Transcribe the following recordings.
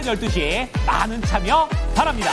12시 많은 참여 바랍니다.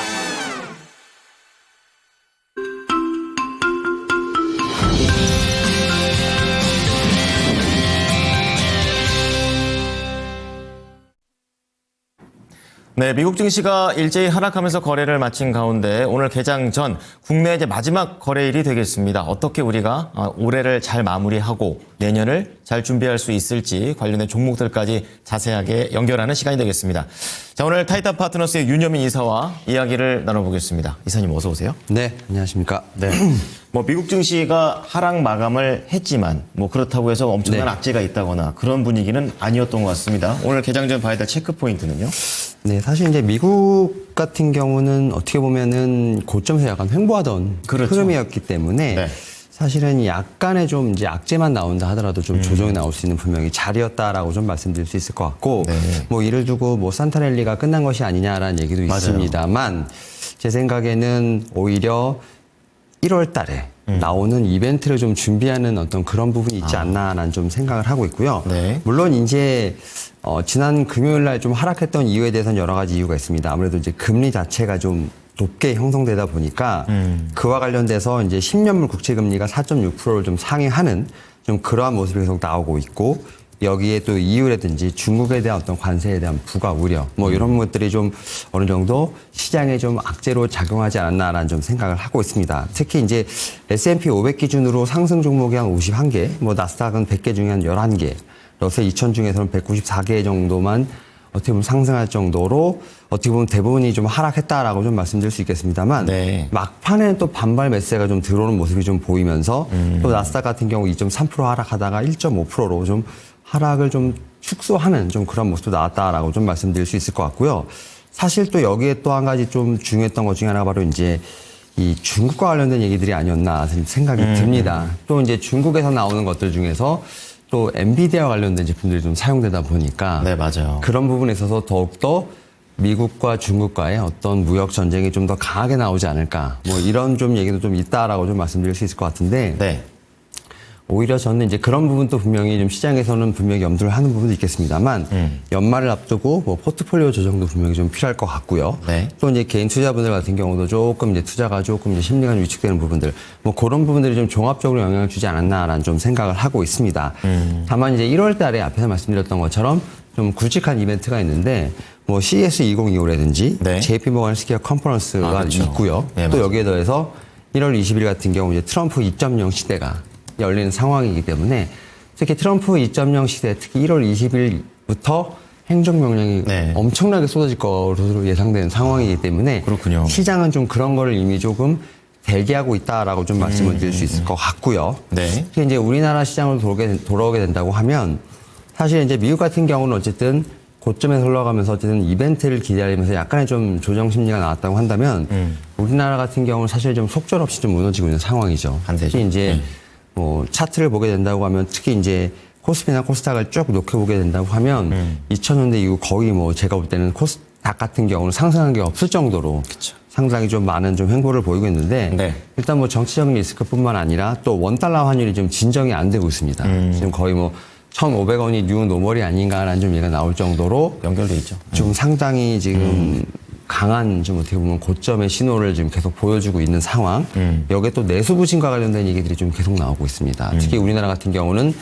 네, 미국 증시가 일제히 하락하면서 거래를 마친 가운데 오늘 개장 전 국내 이제 마지막 거래일이 되겠습니다. 어떻게 우리가 올해를 잘 마무리하고 내년을 잘 준비할 수 있을지 관련된 종목들까지 자세하게 연결하는 시간이 되겠습니다. 자, 오늘 타이탄 파트너스의 윤여민 이사와 이야기를 나눠보겠습니다. 이사님 어서 오세요. 네, 안녕하십니까. 네. 뭐 미국 증시가 하락 마감을 했지만 뭐 그렇다고 해서 엄청난 악재가 있다거나 그런 분위기는 아니었던 것 같습니다. 오늘 개장 전 봐야 될 체크 포인트는요? 네, 사실 이제 미국 같은 경우는 어떻게 보면은 고점에서 약간 횡보하던 그렇죠. 흐름이었기 때문에 네. 사실은 약간의 좀 이제 악재만 나온다 하더라도 좀 조정이 나올 수 있는 분명히 자리였다라고 좀 말씀드릴 수 있을 것 같고 네. 뭐 이를 두고 뭐 산타랠리가 끝난 것이 아니냐라는 얘기도 맞아요. 있습니다만 제 생각에는 오히려 1월 달에 나오는 이벤트를 좀 준비하는 어떤 그런 부분이 있지 않나라는 좀 생각을 하고 있고요. 네. 물론 이제 지난 금요일 날 좀 하락했던 이유에 대해서는 여러 가지 이유가 있습니다. 아무래도 이제 금리 자체가 좀 높게 형성되다 보니까 그와 관련돼서 이제 10년물 국채 금리가 4.6%를 좀 상회하는 좀 그러한 모습이 계속 나오고 있고 여기에 또 EU라든지 중국에 대한 어떤 관세에 대한 부과 우려 뭐 이런 것들이 좀 어느 정도 시장에 좀 악재로 작용하지 않았나라는 좀 생각을 하고 있습니다. 특히 이제 S&P 500 기준으로 상승 종목이 한 51개, 뭐 나스닥은 100개 중에 한 11개, 러셀 2000 중에서는 194개 정도만 어떻게 보면 상승할 정도로 어떻게 보면 대부분이 좀 하락했다라고 좀 말씀드릴 수 있겠습니다만 네. 막판에는 또 반발 매세가 좀 들어오는 모습이 좀 보이면서 또 나스닥 같은 경우 2.3% 하락하다가 1.5%로 좀 하락을 좀 축소하는 좀 그런 모습도 나왔다라고 좀 말씀드릴 수 있을 것 같고요. 사실 또 여기에 또 한 가지 좀 중요했던 것 중에 하나가 바로 이제 이 중국과 관련된 얘기들이 아니었나 생각이 듭니다. 또 이제 중국에서 나오는 것들 중에서 또 엔비디아와 관련된 제품들이 좀 사용되다 보니까 네, 맞아요. 그런 부분에 있어서 더욱더 미국과 중국과의 어떤 무역 전쟁이 좀 더 강하게 나오지 않을까 뭐 이런 좀 얘기도 좀 있다라고 좀 말씀드릴 수 있을 것 같은데 네. 오히려 저는 이제 그런 부분도 분명히 좀 시장에서는 분명히 염두를 하는 부분도 있겠습니다만 연말을 앞두고 뭐 포트폴리오 조정도 분명히 좀 필요할 것 같고요. 네. 또 이제 개인 투자분들 같은 경우도 조금 이제 투자가 조금 이제 심리가 좀 위축되는 부분들 뭐 그런 부분들이 좀 종합적으로 영향을 주지 않았나라는 좀 생각을 하고 있습니다. 다만 이제 1월 달에 앞에서 말씀드렸던 것처럼 좀 굵직한 이벤트가 있는데 뭐 CES 2025라든지 네. JP모건 스퀘어 컨퍼런스가 그렇죠. 있고요. 네, 또 맞아요. 여기에 더해서 1월 20일 같은 경우 이제 트럼프 2.0 시대가 열리는 상황이기 때문에 특히 트럼프 2.0 시대 특히 1월 20일부터 행정명령이 네. 엄청나게 쏟아질 것으로 예상되는 상황이기 때문에 그렇군요. 시장은 좀 그런 거를 이미 조금 대기하고 있다라고 좀 말씀을 드릴 수 있을 것 같고요. 네. 특히 이제 우리나라 시장으로 돌아오게 된다고 하면 사실 이제 미국 같은 경우는 어쨌든 고점에서 흘러가면서 어쨌든 이벤트를 기다리면서 약간의 좀 조정 심리가 나왔다고 한다면 우리나라 같은 경우는 사실 좀 속절없이 좀 무너지고 있는 상황이죠. 반대죠. 특히 이제 뭐 차트를 보게 된다고 하면 특히 이제 코스피나 코스닥을 쭉 놓켜보게 된다고 하면 2000년대 이후 거의 뭐 제가 볼 때는 코스닥 같은 경우는 상승한 게 없을 정도로 그쵸. 상당히 좀 많은 좀 횡보를 보이고 있는데 네. 일단 뭐 정치적인 리스크뿐만 아니라 또 원달러 환율이 좀 진정이 안 되고 있습니다. 지금 거의 뭐 1,500원이 뉴 노멀이 아닌가라는 좀 얘기가 나올 정도로 연결돼 있죠. 좀 상당히 지금 강한 좀 어떻게 보면 고점의 신호를 지금 계속 보여주고 있는 상황. 여기에 또 내수 부진과 관련된 얘기들이 좀 계속 나오고 있습니다. 특히 우리나라 같은 경우는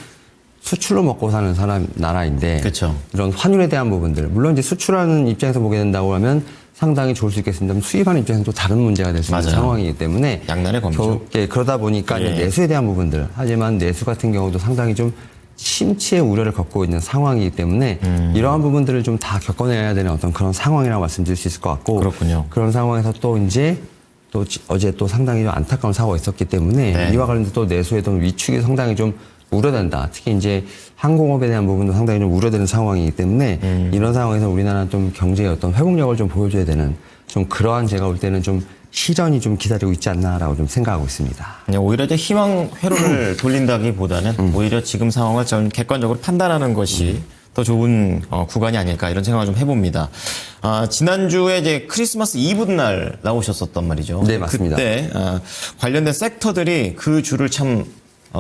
수출로 먹고 사는 나라인데 그쵸. 이런 환율에 대한 부분들 물론 이제 수출하는 입장에서 보게 된다고 하면 상당히 좋을 수 있겠습니다만 수입하는 입장에서는 또 다른 문제가 될 수 있는 맞아요. 상황이기 때문에 양날의 검이죠. 그러다 보니까 이제 내수에 대한 부분들 하지만 내수 같은 경우도 상당히 좀 심치의 우려를 겪고 있는 상황이기 때문에 이러한 부분들을 좀 다 겪어내야 되는 어떤 그런 상황이라고 말씀드릴 수 있을 것 같고 그렇군요. 그런 상황에서 또 이제 또 어제 또 상당히 좀 안타까운 사고가 있었기 때문에 네. 이와 관련해서 또 내수의 또 위축이 상당히 좀 우려된다. 특히 이제 항공업에 대한 부분도 상당히 좀 우려되는 상황이기 때문에 이런 상황에서 우리나라는 좀 경제의 어떤 회복력을 좀 보여줘야 되는 좀 그러한 제가 볼 때는 좀 시련이 좀 기다리고 있지 않나라고 좀 생각하고 있습니다. 오히려 이제 희망 회로를 돌린다기보다는 오히려 지금 상황을 좀 객관적으로 판단하는 것이 더 좋은 구간이 아닐까 이런 생각을 좀 해봅니다. 지난주에 이제 크리스마스 이브 날 나오셨었단 말이죠. 네, 맞습니다. 그때 관련된 섹터들이 그 주를 참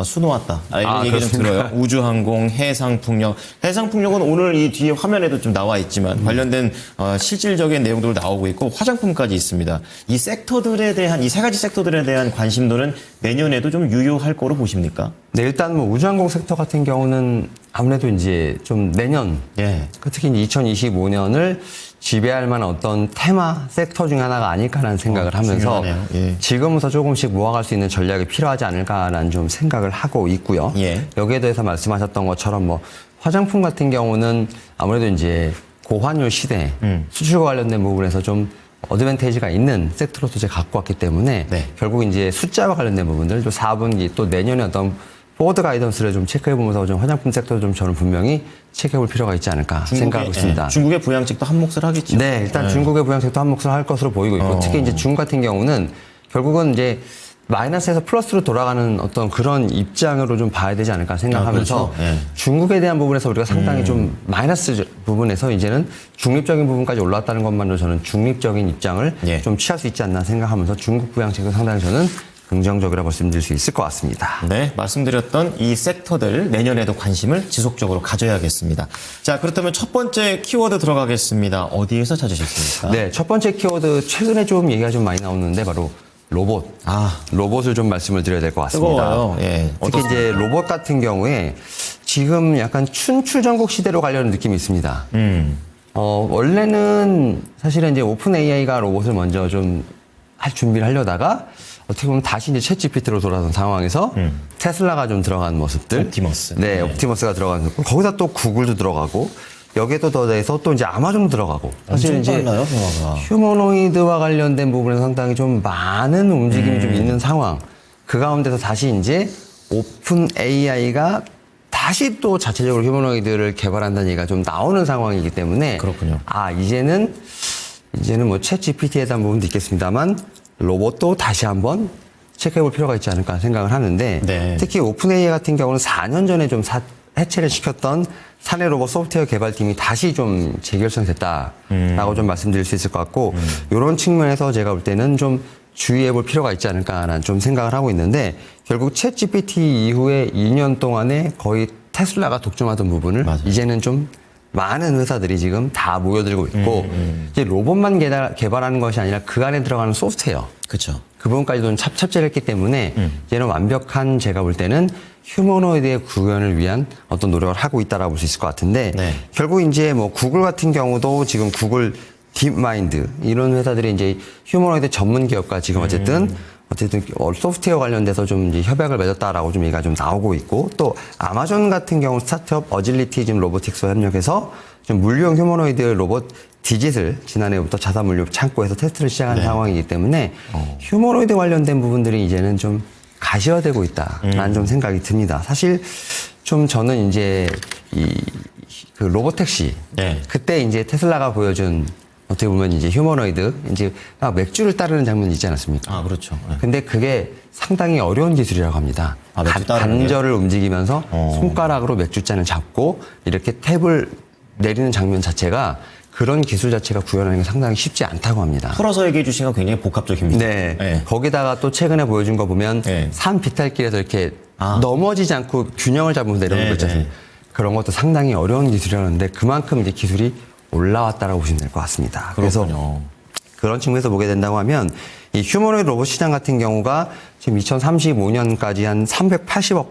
수놓았다. 이런 얘기 좀 그렇습니까? 들어요. 우주항공, 해상풍력. 해상풍력은 오늘 이 뒤에 화면에도 좀 나와 있지만 관련된 실질적인 내용들 나오고 있고 화장품까지 있습니다. 이 섹터들에 대한 이 세 가지 섹터들에 대한 관심도는 내년에도 좀 유효할 거로 보십니까? 네, 일단 뭐 우주항공 섹터 같은 경우는 아무래도 이제 좀 내년, 예. 특히 이제 2025년을 지배할 만한 어떤 테마 섹터 중에 하나가 아닐까라는 생각을 하면서 중요하네요. 예. 지금부터 조금씩 모아갈 수 있는 전략이 필요하지 않을까라는 좀 생각을 하고 있고요. 예. 여기에 대해서 말씀하셨던 것처럼 뭐 화장품 같은 경우는 아무래도 이제 고환율 시대 수출과 관련된 부분에서 좀 어드밴테이지가 있는 섹터로서 제가 갖고 왔기 때문에 네. 결국 이제 숫자와 관련된 부분들 또 4분기 또 내년에 어떤 포워드 가이던스를 좀 체크해보면서 좀 화장품 섹터도 좀 저는 분명히 체크해볼 필요가 있지 않을까 생각하고 있습니다. 중국의 부양책도 한 몫을 하겠죠. 네, 일단 중국의 부양책도 한 몫을 할 것으로 보이고 있고 특히 이제 중국 같은 경우는 결국은 이제 마이너스에서 플러스로 돌아가는 어떤 그런 입장으로 좀 봐야 되지 않을까 생각하면서 그렇죠. 예. 중국에 대한 부분에서 우리가 상당히 좀 마이너스 부분에서 이제는 중립적인 부분까지 올라왔다는 것만으로 저는 중립적인 입장을 예. 좀 취할 수 있지 않나 생각하면서 중국 부양책은 상당히 저는 긍정적이라고 말씀드릴 수 있을 것 같습니다. 네, 말씀드렸던 이 섹터들 내년에도 관심을 지속적으로 가져야겠습니다. 자, 그렇다면 첫 번째 키워드 들어가겠습니다. 어디에서 찾으셨습니까? 네, 첫 번째 키워드 최근에 좀 얘기가 좀 많이 나오는데 바로 로봇. 로봇을 좀 말씀을 드려야 될 것 같습니다. 뜨거워요. 예. 특히 이제 로봇 같은 경우에 지금 약간 춘추전국 시대로 가려는 느낌이 있습니다. 원래는 사실은 이제 오픈 AI가 로봇을 먼저 좀 할 준비를 하려다가 어떻게 보면 다시 이제 챗 GPT로 돌아선 상황에서 테슬라가 좀 들어간 모습들. 옵티머스. 네, 네. 옵티머스가 들어간 모습. 거기다 또 구글도 들어가고 여기에도 더해서 또 이제 아마존도 들어가고. 사실 엄청 이제 빨라요, 변화가. 휴머노이드와 관련된 부분에서 상당히 좀 많은 움직임이 좀 있는 상황. 그 가운데서 다시 이제 오픈 AI가 다시 또 자체적으로 휴머노이드를 개발한다는 얘기가 좀 나오는 상황이기 때문에 그렇군요. 이제는 뭐 챗 GPT에 대한 부분도 있겠습니다만 로봇도 다시 한번 체크해볼 필요가 있지 않을까 생각을 하는데 네. 특히 오픈 AI 같은 경우는 4년 전에 좀 해체를 시켰던 사내 로봇 소프트웨어 개발팀이 다시 좀 재결성됐다라고 좀 말씀드릴 수 있을 것 같고 이런 측면에서 제가 볼 때는 좀 주의해 볼 필요가 있지 않을까라는 좀 생각을 하고 있는데 결국 챗 GPT 이후에 2년 동안에 거의 테슬라가 독점하던 부분을 맞아요. 이제는 좀 많은 회사들이 지금 다 모여들고 있고 이제 로봇만 개발하는 것이 아니라 그 안에 들어가는 소프트웨어 그렇죠. 그 부분까지도 좀 찹찹제를 했기 때문에 이제는 완벽한 제가 볼 때는 휴머노이드의 구현을 위한 어떤 노력을 하고 있다라고 볼 수 있을 것 같은데 네. 결국 이제 뭐 구글 같은 경우도 지금 구글 딥마인드 이런 회사들이 이제 휴머노이드 전문 기업과 지금 어쨌든 소프트웨어 관련돼서 좀 이제 협약을 맺었다라고 좀 얘기가 좀 나오고 있고 또 아마존 같은 경우 스타트업 어질리티 지금 로보틱스와 협력해서 좀 물류형 휴머노이드 로봇 디짓을 지난해부터 자사 물류 창고에서 테스트를 시작한 상황이기 때문에 휴머노이드 관련된 부분들이 이제는 좀 가시화되고 있다라는 좀 생각이 듭니다. 사실 좀 저는 이제 그 로보택시 네. 그때 이제 테슬라가 보여준 어떻게 보면 이제 휴머노이드 이제 막 맥주를 따르는 장면이 있지 않았습니까? 그렇죠. 네. 근데 그게 상당히 어려운 기술이라고 합니다. 맥주 따르는 관절을 움직이면서 손가락으로 맥주잔을 잡고 이렇게 탭을 내리는 장면 자체가 그런 기술 자체가 구현하는 게 상당히 쉽지 않다고 합니다. 풀어서 얘기해 주시면 굉장히 복합적입니다. 네. 네. 거기다가 또 최근에 보여준 거 보면 네. 산 비탈길에서 이렇게 넘어지지 않고 균형을 잡으면서 내려오는 거 있잖아요. 네. 그런 것도 상당히 어려운 기술이라는데 그만큼 이제 기술이 올라왔다라고 보시면 될 것 같습니다. 그래서 그렇군요. 그런 측면에서 보게 된다고 하면 이 휴머노이드 로봇 시장 같은 경우가 지금 2035년까지 한 380억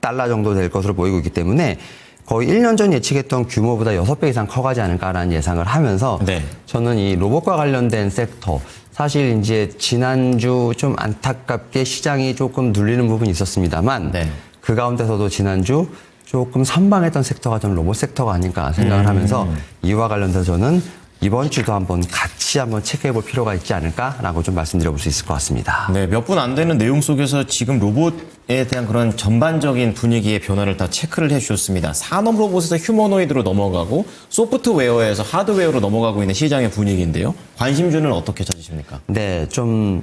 달러 정도 될 것으로 보이고 있기 때문에 거의 1년 전 예측했던 규모보다 6배 이상 커가지 않을까라는 예상을 하면서 네. 저는 이 로봇과 관련된 섹터 사실 이제 지난주 좀 안타깝게 시장이 조금 눌리는 부분이 있었습니다만 네. 그 가운데서도 지난주 조금 선방했던 섹터가 저는 로봇 섹터가 아닐까 생각을 하면서 이와 관련해서 저는 이번 주도 한번 같이 한번 체크해 볼 필요가 있지 않을까라고 좀 말씀드려 볼 수 있을 것 같습니다. 네, 몇 분 안 되는 내용 속에서 지금 로봇에 대한 그런 전반적인 분위기의 변화를 다 체크를 해 주셨습니다. 산업 로봇에서 휴머노이드로 넘어가고 소프트웨어에서 하드웨어로 넘어가고 있는 시장의 분위기인데요. 관심주는 어떻게 찾으십니까? 네, 좀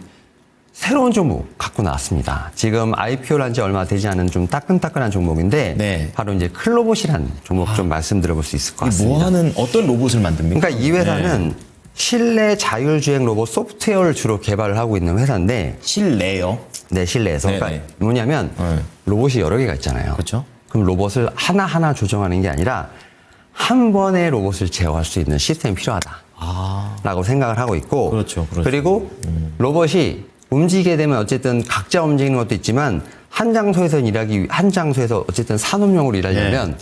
새로운 종목 갖고 나왔습니다. 지금 IPO를 한 지 얼마 되지 않은 좀 따끈따끈한 종목인데 네. 바로 이제 클로봇이란 종목 좀 말씀드려 볼 수 있을 것 같습니다. 어떤 로봇을 만듭니까? 그러니까 이 회사는 실내 자율주행 로봇 소프트웨어를 주로 개발을 하고 있는 회사인데, 실내요. 네, 실내에서. 네네. 그러니까 뭐냐면, 네. 로봇이 여러 개가 있잖아요. 그렇죠. 그럼 로봇을 하나하나 조정하는 게 아니라, 한 번에 로봇을 제어할 수 있는 시스템이 필요하다. 라고 생각을 하고 있고. 그렇죠, 그렇죠. 그리고 로봇이 움직이게 되면 어쨌든 각자 움직이는 것도 있지만, 한 장소에서 어쨌든 산업용으로 일하려면,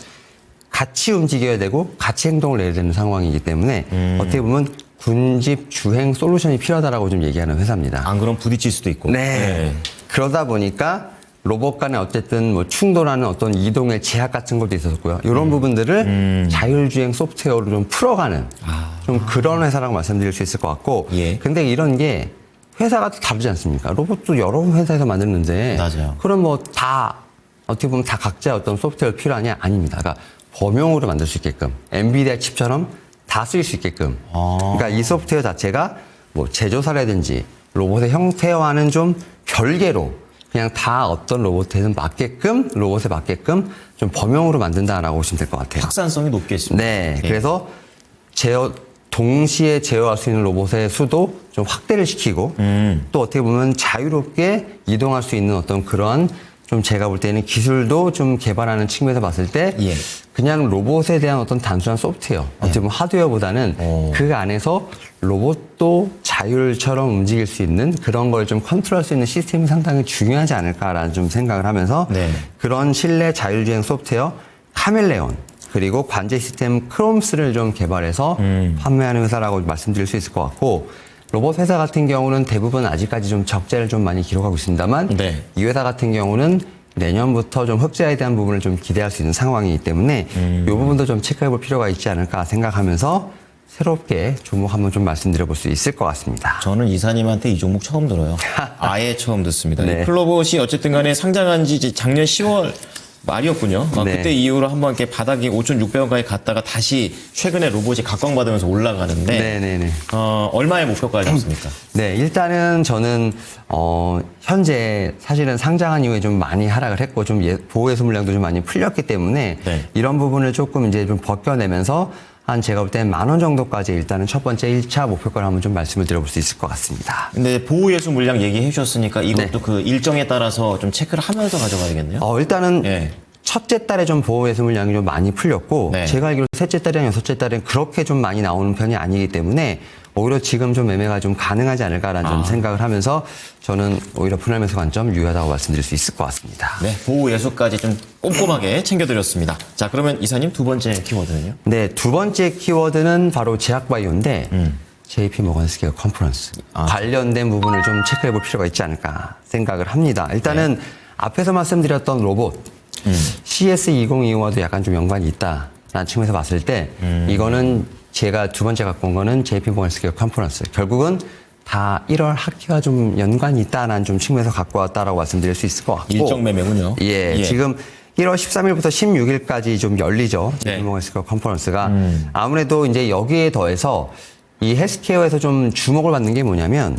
같이 움직여야 되고 같이 행동을 해야 되는 상황이기 때문에 어떻게 보면 군집 주행 솔루션이 필요하다라고 좀 얘기하는 회사입니다. 안 그럼 부딪힐 수도 있고. 네. 그러다 보니까 로봇 간에 어쨌든 뭐 충돌하는 어떤 이동의 제약 같은 것도 있었고요. 이런 부분들을 자율주행 소프트웨어로 좀 풀어가는 좀 그런 회사라고 말씀드릴 수 있을 것 같고. 예. 근데 이런 게 회사가 또 다르지 않습니까? 로봇도 여러 회사에서 만드는데. 맞아요. 그럼 뭐 다 어떻게 보면 다 각자 어떤 소프트웨어 필요하냐? 아닙니다. 그러니까 범용으로 만들 수 있게끔 엔비디아 칩처럼 다 쓸 수 있게끔. 그러니까 이 소프트웨어 자체가 뭐 제조사라든지 로봇의 형태와는 좀 별개로 그냥 다 어떤 로봇에 맞게끔 좀 범용으로 만든다라고 보시면 될 것 같아요. 확산성이 높겠습니다. 네. 예. 그래서 동시에 제어할 수 있는 로봇의 수도 좀 확대를 시키고 또 어떻게 보면 자유롭게 이동할 수 있는 어떤 그런 좀 제가 볼 때는 기술도 좀 개발하는 측면에서 봤을 때 예. 그냥 로봇에 대한 어떤 단순한 소프트웨어, 어떻게 보면 하드웨어보다는 그 안에서 로봇도 자율처럼 움직일 수 있는 그런 걸 좀 컨트롤할 수 있는 시스템이 상당히 중요하지 않을까라는 좀 생각을 하면서 네. 그런 실내 자율주행 소프트웨어 카멜레온 그리고 관제 시스템 크롬스를 좀 개발해서 판매하는 회사라고 말씀드릴 수 있을 것 같고 로봇 회사 같은 경우는 대부분 아직까지 좀 적자를 좀 많이 기록하고 있습니다만 네. 이 회사 같은 경우는 내년부터 좀 흑자에 대한 부분을 좀 기대할 수 있는 상황이기 때문에 이 부분도 좀 체크해 볼 필요가 있지 않을까 생각하면서 새롭게 종목 한번 좀 말씀드려 볼 수 있을 것 같습니다. 저는 이사님한테 이 종목 처음 들어요. 아예 처음 듣습니다. 네. 이 클로봇이 어쨌든 간에 상장한 지 이제 작년 10월 말이었군요. 네. 그때 이후로 한번 이렇게 바닥이 5,600원까지 갔다가 다시 최근에 로봇이 각광받으면서 올라가는데 네네네. 얼마의 목표까지 잡습니까? 네, 일단은 저는 현재 사실은 상장한 이후에 좀 많이 하락을 했고 좀 보호해수 물량도 좀 많이 풀렸기 때문에 네. 이런 부분을 조금 이제 좀 벗겨내면서 한 제가 볼 때는 10,000원 정도까지 일단은 첫 번째 1차 목표가를 한번 좀 말씀을 드려볼 수 있을 것 같습니다. 근데 보호예수 물량 얘기해 주셨으니까 이것도 네. 그 일정에 따라서 좀 체크를 하면서 가져가야겠네요. 일단은 예. 첫째 달에 좀 보호예수 물량이 좀 많이 풀렸고 네. 제가 알기로 셋째 달이랑 여섯째 달엔 그렇게 좀 많이 나오는 편이 아니기 때문에 오히려 지금 좀 매매가 좀 가능하지 않을까라는 좀 생각을 하면서 저는 오히려 분할 매수 관점 유효하다고 말씀드릴 수 있을 것 같습니다. 네, 보호예수까지 좀 꼼꼼하게 챙겨드렸습니다. 자, 그러면 이사님 두 번째 키워드는요? 네, 두 번째 키워드는 바로 제약바이오인데 JP 모건스퀘어 컨퍼런스 관련된 부분을 좀 체크해 볼 필요가 있지 않을까 생각을 합니다. 일단은 앞에서 말씀드렸던 로봇 CS2025와도 약간 좀 연관이 있다라는 측면에서 봤을 때 이거는 제가 두 번째 갖고 온 거는 JP 모건스퀘어 컨퍼런스 결국은 다 1월 학기와 좀 연관이 있다라는 좀 측면에서 갖고 왔다라고 말씀드릴 수 있을 것 같고 일정 매매군요. 예, 지금 1월 13일부터 16일까지 좀 열리죠. 네. JP 모건스퀘어 컨퍼런스가 아무래도 이제 여기에 더해서 이 헬스케어에서 좀 주목을 받는 게 뭐냐면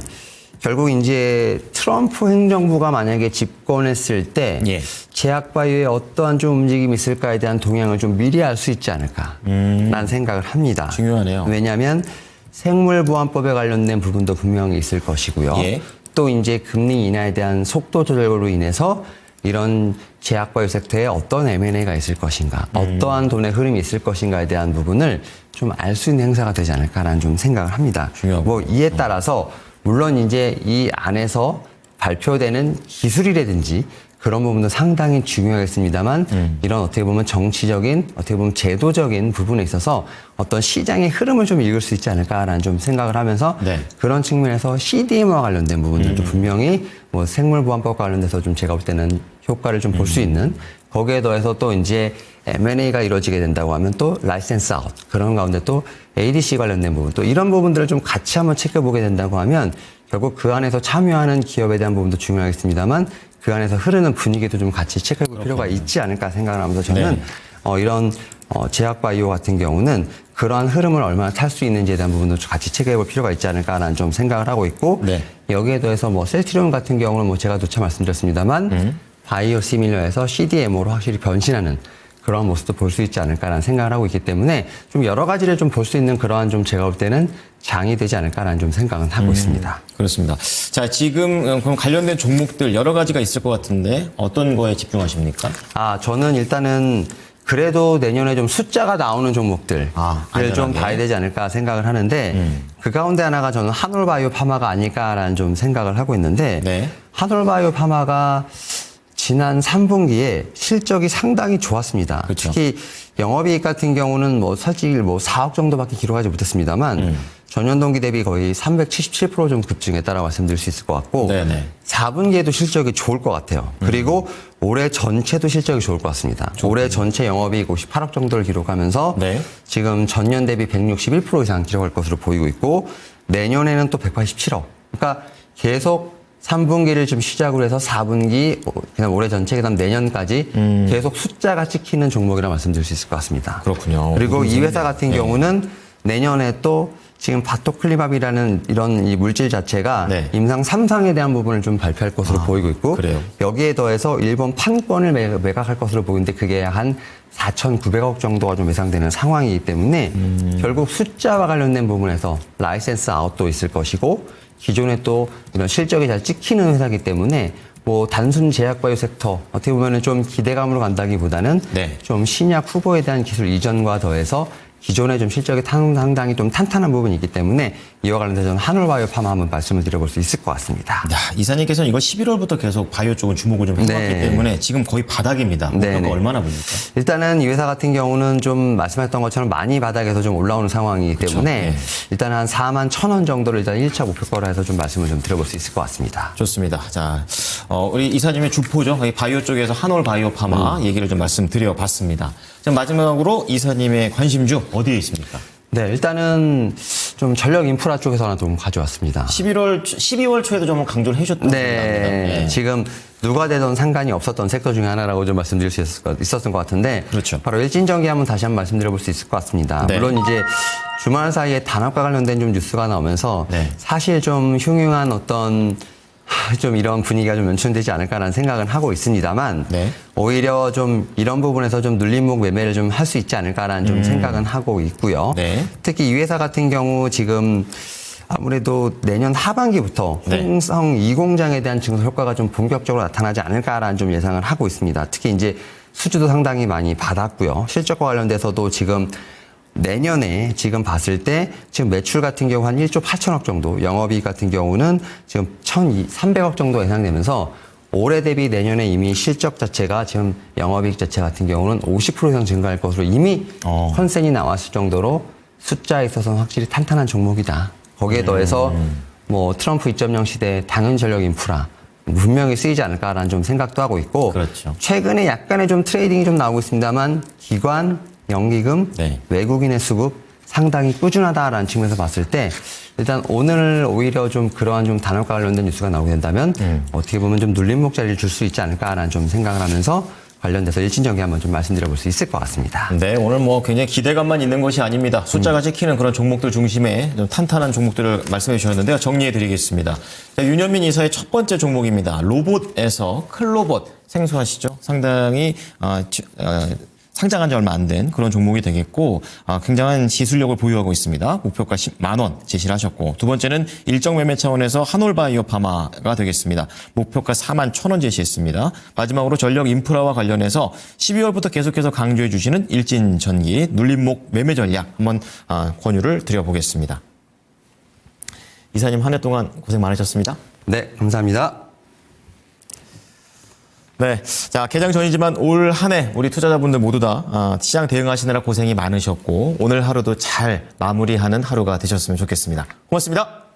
결국 이제 트럼프 행정부가 만약에 집권했을 때 예. 제약바이오에 어떠한 좀 움직임이 있을까에 대한 동향을 좀 미리 알 수 있지 않을까라는 생각을 합니다. 중요하네요. 왜냐하면 생물보안법에 관련된 부분도 분명히 있을 것이고요. 예. 또 이제 금리 인하에 대한 속도 조절로 인해서 이런 제약바이오 섹터에 어떤 M&A가 있을 것인가, 어떠한 돈의 흐름이 있을 것인가에 대한 부분을 좀 알 수 있는 행사가 되지 않을까라는 좀 생각을 합니다. 중요하고. 뭐 이에 따라서 물론 이제 이 안에서 발표되는 기술이라든지 그런 부분도 상당히 중요하겠습니다만 이런 어떻게 보면 정치적인 어떻게 보면 제도적인 부분에 있어서 어떤 시장의 흐름을 좀 읽을 수 있지 않을까라는 좀 생각을 하면서 네. 그런 측면에서 CDMO와 관련된 부분들도 분명히 뭐 생물보안법과 관련돼서 좀 제가 볼 때는 효과를 좀 볼 수 있는 거기에 더해서 또 이제 M&A가 이루어지게 된다고 하면 또 라이센스 아웃 그런 가운데 또 ADC 관련된 부분 또 이런 부분들을 좀 같이 한번 체크해보게 된다고 하면 결국 그 안에서 참여하는 기업에 대한 부분도 중요하겠습니다만 그 안에서 흐르는 분위기도 좀 같이 체크해볼 필요가 있지 않을까 생각을 하면서 저는 네. 이런 제약바이오 같은 경우는 그러한 흐름을 얼마나 탈 수 있는지에 대한 부분도 같이 체크해볼 필요가 있지 않을까라는 좀 생각을 하고 있고 네. 여기에 더해서 뭐 셀트리온 같은 경우는 뭐 제가 누차 말씀드렸습니다만 바이오 시밀러에서 CDMO로 확실히 변신하는 그런 모습도 볼 수 있지 않을까라는 생각을 하고 있기 때문에 좀 여러 가지를 좀 볼 수 있는 그러한 좀 제가 볼 때는 장이 되지 않을까라는 좀 생각은 하고 있습니다. 그렇습니다. 자, 지금 그럼 관련된 종목들 여러 가지가 있을 것 같은데 어떤 거에 집중하십니까? 저는 일단은 그래도 내년에 좀 숫자가 나오는 종목들을 좀 안전하게. 봐야 되지 않을까 생각을 하는데 그 가운데 하나가 저는 한올바이오 파마가 아닐까라는 좀 생각을 하고 있는데 네. 한올바이오 파마가 지난 3분기에 실적이 상당히 좋았습니다. 그렇죠. 특히 영업이익 같은 경우는 사실 4억 정도밖에 기록하지 못했습니다만 전년 동기 대비 거의 377% 좀 급증했다라고 말씀드릴 수 있을 것 같고 네네. 4분기에도 실적이 좋을 것 같아요. 그리고 올해 전체도 실적이 좋을 것 같습니다. 올해 전체 영업이익 58억 정도를 기록하면서 네. 지금 전년 대비 161% 이상 기록할 것으로 보이고 있고 내년에는 또 187억. 그러니까 계속 3분기를 좀 시작으로 해서 4분기, 그냥 올해 전체, 그다음 내년까지 계속 숫자가 찍히는 종목이라 말씀드릴 수 있을 것 같습니다. 그렇군요. 그리고 이 회사 같은 경우는 내년에 또 지금 바토클리밥이라는 이런 이 물질 자체가 네. 임상 3상에 대한 부분을 좀 발표할 것으로 보이고 있고 그래요? 여기에 더해서 일본 판권을 매각할 것으로 보이는데 그게 한 4,900억 정도가 좀 예상되는 상황이기 때문에 결국 숫자와 관련된 부분에서 라이센스 아웃도 있을 것이고 기존에 또 이런 실적이 잘 찍히는 회사이기 때문에 단순 제약바이오 섹터 어떻게 보면은 좀 기대감으로 간다기보다는 네. 좀 신약 후보에 대한 기술 이전과 더해서 기존에 좀 실적이 상당히 좀 탄탄한 부분이 있기 때문에 이와 관련해서 저는 한올바이오 파마 한번 말씀을 드려볼 수 있을 것 같습니다. 야, 이사님께서는 이거 11월부터 계속 바이오 쪽은 주목을 좀 해왔기 네. 때문에 지금 거의 바닥입니다. 목표가 네네. 얼마나 보입니까? 일단은 이 회사 같은 경우는 좀 말씀하셨던 것처럼 많이 바닥에서 좀 올라오는 상황이기 때문에 네. 일단 한 4만 1,000원 정도를 일단 1차 목표가로 해서 좀 말씀을 좀 드려볼 수 있을 것 같습니다. 좋습니다. 자, 우리 이사님의 주포죠. 이 바이오 쪽에서 한올 바이오 파마 얘기를 좀 말씀드려봤습니다. 자, 마지막으로 이사님의 관심주 어디에 있습니까? 네, 일단은 좀 전력 인프라 쪽에서 하나 좀 가져왔습니다. 12월 초에도 좀 강조를 해주셨던 네, 지금 누가 되던 상관이 없었던 섹터 중에 하나라고 좀 말씀드릴 수 있었던 것 같은데 그렇죠. 바로 일진전기 한번 다시 한번 말씀드려볼 수 있을 것 같습니다. 네. 물론 이제 주말 사이에 단합과 관련된 좀 뉴스가 나오면서 네. 사실 좀 흉흉한 어떤 좀 이런 분위기가 좀 연출되지 않을까라는 생각은 하고 있습니다만 네. 오히려 좀 이런 부분에서 좀 눌림목 매매를 좀 할 수 있지 않을까라는 좀 생각은 하고 있고요. 네. 특히 이 회사 같은 경우 지금 아무래도 내년 하반기부터 네. 홍성 2공장에 대한 증설 효과가 좀 본격적으로 나타나지 않을까라는 좀 예상을 하고 있습니다. 특히 이제 수주도 상당히 많이 받았고요. 실적과 관련돼서도 지금 내년에 지금 봤을 때 지금 매출 같은 경우 한 1조 8천억 정도, 영업이익 같은 경우는 지금 1,300억 정도 예상되면서 올해 대비 내년에 이미 실적 자체가 지금 영업이익 자체 같은 경우는 50% 이상 증가할 것으로 이미 컨센이 나왔을 정도로 숫자에 있어서는 확실히 탄탄한 종목이다. 거기에 더해서 트럼프 2.0 시대 당연 전력 인프라 분명히 쓰이지 않을까라는 좀 생각도 하고 있고 그렇죠. 최근에 약간의 좀 트레이딩이 좀 나오고 있습니다만 기관, 연기금, 네. 외국인의 수급 상당히 꾸준하다라는 측면에서 봤을 때 일단 오늘 오히려 좀 그러한 좀 단합과 관련된 뉴스가 나오게 된다면 어떻게 보면 좀 눌림목 자리를 줄 수 있지 않을까라는 좀 생각을 하면서 관련돼서 일진전기 한번 좀 말씀드려볼 수 있을 것 같습니다. 네, 오늘 굉장히 기대감만 있는 것이 아닙니다. 숫자가 찍히는 그런 종목들 중심에 좀 탄탄한 종목들을 말씀해 주셨는데요. 정리해 드리겠습니다. 자, 윤현민 이사의 첫 번째 종목입니다. 로봇에서 클로봇 생소하시죠? 상당히 상장한 지 얼마 안 된 그런 종목이 되겠고 굉장한 지술력을 보유하고 있습니다. 목표가 10만 원 제시를 하셨고 두 번째는 일정 매매 차원에서 한올바이오 파마가 되겠습니다. 목표가 4만 1,000원 제시했습니다. 마지막으로 전력 인프라와 관련해서 12월부터 계속해서 강조해 주시는 일진전기 눌림목 매매 전략 한번 권유를 드려보겠습니다. 이사님 한 해 동안 고생 많으셨습니다. 네, 감사합니다. 네. 자, 개장 전이지만 올 한 해 우리 투자자분들 모두 다 시장 대응하시느라 고생이 많으셨고 오늘 하루도 잘 마무리하는 하루가 되셨으면 좋겠습니다. 고맙습니다.